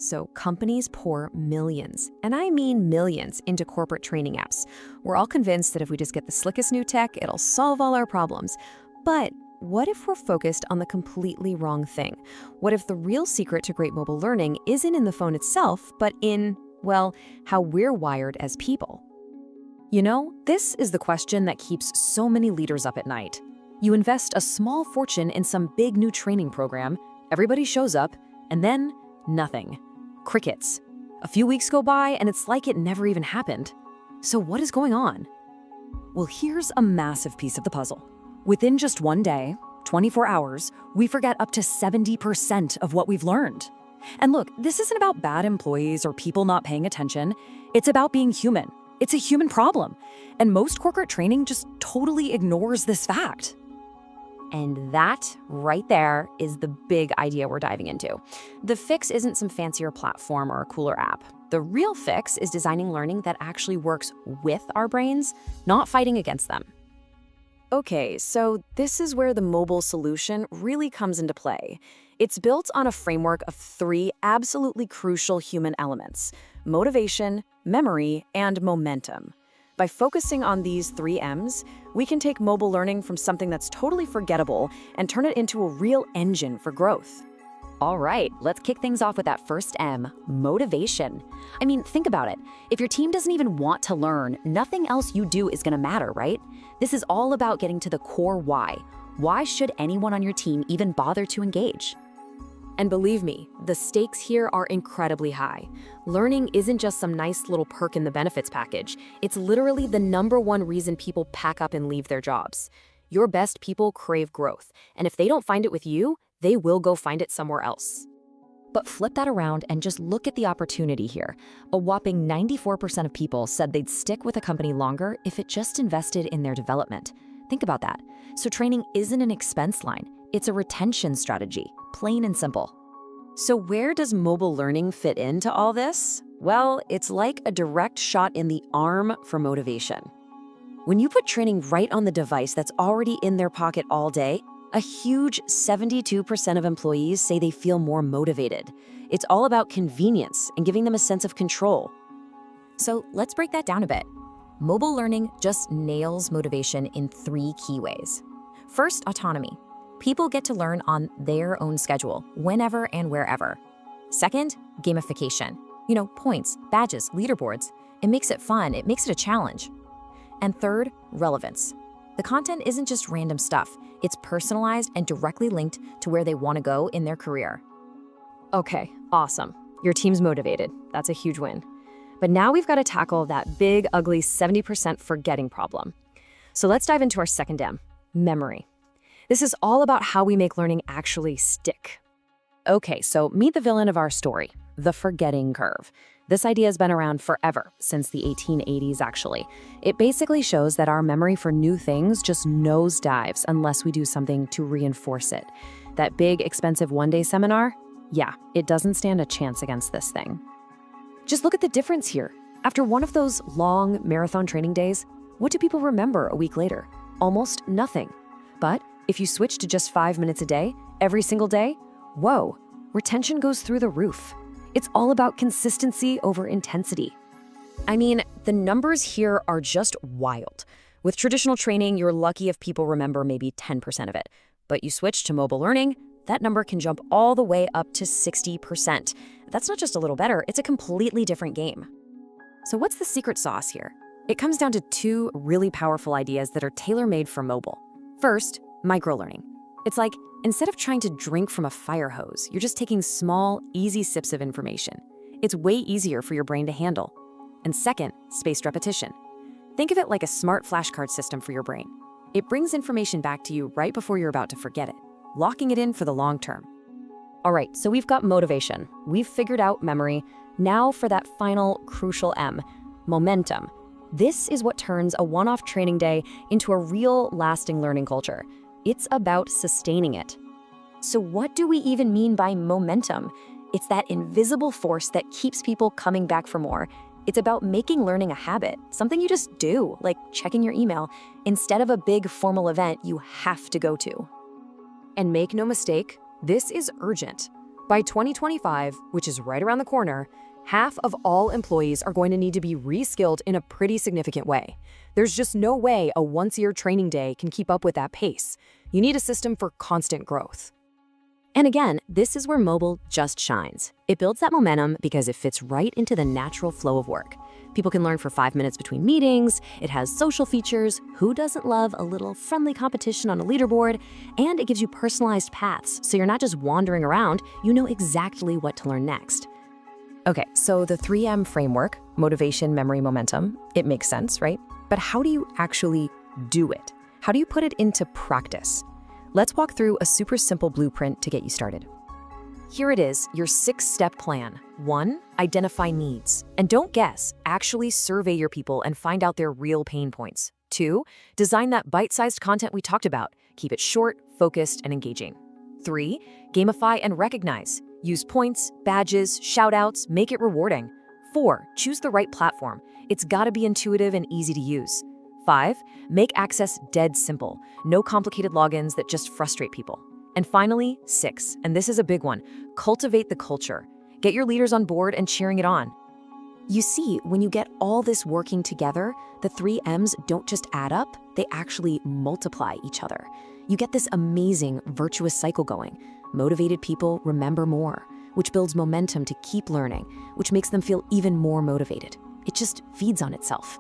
So companies pour millions, and I mean millions, into corporate training apps. We're all convinced that if we just get the slickest new tech, it'll solve all our problems. But what if we're focused on the completely wrong thing? What if the real secret to great mobile learning isn't in the phone itself, but in, well, how we're wired as people? You know, this is the question that keeps so many leaders up at night. You invest a small fortune in some big new training program, everybody shows up, and then nothing. Crickets. A few weeks go by and it's like it never even happened. So what is going on? Well, here's a massive piece of the puzzle. Within just one day, 24 hours, we forget up to 70% of what we've learned. And look, this isn't about bad employees or people not paying attention. It's about being human. It's a human problem. And most corporate training just totally ignores this fact. And that right there is the big idea we're diving into. The fix isn't some fancier platform or a cooler app. The real fix is designing learning that actually works with our brains, not fighting against them. Okay, so this is where the mobile solution really comes into play. It's built on a framework of 3 absolutely crucial human elements: motivation, memory, and momentum. By focusing on these 3 M's, we can take mobile learning from something that's totally forgettable and turn it into a real engine for growth. All right, let's kick things off with that first M, motivation. I mean, think about it. If your team doesn't even want to learn, nothing else you do is going to matter, right? This is all about getting to the core why. Why should anyone on your team even bother to engage? And believe me, the stakes here are incredibly high. Learning isn't just some nice little perk in the benefits package. It's literally the #1 reason people pack up and leave their jobs. Your best people crave growth, and if they don't find it with you, they will go find it somewhere else. But flip that around and just look at the opportunity here. A whopping 94% of people said they'd stick with a company longer if it just invested in their development. Think about that. So training isn't an expense line. It's a retention strategy, plain and simple. So where does mobile learning fit into all this? Well, it's like a direct shot in the arm for motivation. When you put training right on the device that's already in their pocket all day, a huge 72% of employees say they feel more motivated. It's all about convenience and giving them a sense of control. So let's break that down a bit. Mobile learning just nails motivation in 3 key ways. First, autonomy. People get to learn on their own schedule, whenever and wherever. Second, gamification. Points, badges, leaderboards. It makes it fun, it makes it a challenge. And third, relevance. The content isn't just random stuff. It's personalized and directly linked to where they want to go in their career. Okay, awesome. Your team's motivated. That's a huge win. But now we've got to tackle that big, ugly 70% forgetting problem. So let's dive into our second M, memory. This is all about how we make learning actually stick. Okay, so meet the villain of our story, the forgetting curve. This idea has been around forever, since the 1880s actually. It basically shows that our memory for new things just nosedives unless we do something to reinforce it. That big, expensive one-day seminar? Yeah, it doesn't stand a chance against this thing. Just look at the difference here. After one of those long marathon training days, what do people remember a week later? Almost nothing. But if you switch to just 5 minutes a day, every single day, whoa, retention goes through the roof. It's all about consistency over intensity. I mean, the numbers here are just wild. With traditional training, you're lucky if people remember maybe 10% of it. But you switch to mobile learning, that number can jump all the way up to 60%. That's not just a little better, it's a completely different game. So what's the secret sauce here? It comes down to 2 really powerful ideas that are tailor-made for mobile. First, microlearning. It's like, instead of trying to drink from a fire hose, you're just taking small, easy sips of information. It's way easier for your brain to handle. And second, spaced repetition. Think of it like a smart flashcard system for your brain. It brings information back to you right before you're about to forget it, locking it in for the long term. All right, so we've got motivation. We've figured out memory. Now for that final crucial M, momentum. This is what turns a one-off training day into a real lasting learning culture. It's about sustaining it. So what do we even mean by momentum? It's that invisible force that keeps people coming back for more. It's about making learning a habit, something you just do, like checking your email, instead of a big formal event you have to go to. And make no mistake, this is urgent. By 2025, which is right around the corner, half of all employees are going to need to be reskilled in a pretty significant way. There's just no way a once-a-year training day can keep up with that pace. You need a system for constant growth. And again, this is where mobile just shines. It builds that momentum because it fits right into the natural flow of work. People can learn for 5 minutes between meetings, it has social features, who doesn't love a little friendly competition on a leaderboard, and it gives you personalized paths, so you're not just wandering around, you know exactly what to learn next. Okay, so the 3M framework, motivation, memory, momentum, it makes sense, right? But how do you actually do it? How do you put it into practice? Let's walk through a super simple blueprint to get you started. Here it is, your 6-step plan. 1, identify needs. And don't guess, actually survey your people and find out their real pain points. 2, design that bite-sized content we talked about. Keep it short, focused, and engaging. 3, gamify and recognize. Use points, badges, shout-outs, make it rewarding. 4, choose the right platform. It's gotta be intuitive and easy to use. 5, make access dead simple. No complicated logins that just frustrate people. And finally, 6, and this is a big one, cultivate the culture. Get your leaders on board and cheering it on. You see, when you get all this working together, the 3 M's don't just add up, they actually multiply each other. You get this amazing virtuous cycle going. Motivated people remember more, which builds momentum to keep learning, which makes them feel even more motivated. It just feeds on itself.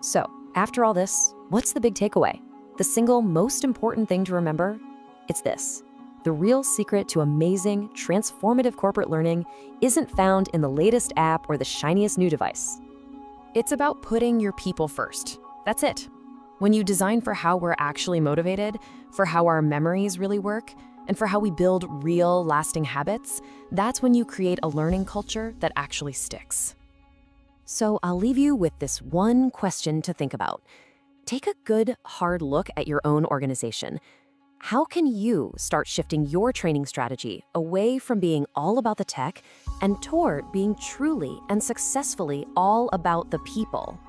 So, after all this, what's the big takeaway? The single most important thing to remember? It's this. The real secret to amazing, transformative corporate learning isn't found in the latest app or the shiniest new device. It's about putting your people first. That's it. When you design for how we're actually motivated, for how our memories really work, and for how we build real, lasting habits, that's when you create a learning culture that actually sticks. So I'll leave you with this one question to think about. Take a good, hard look at your own organization. How can you start shifting your training strategy away from being all about the tech and toward being truly and successfully all about the people?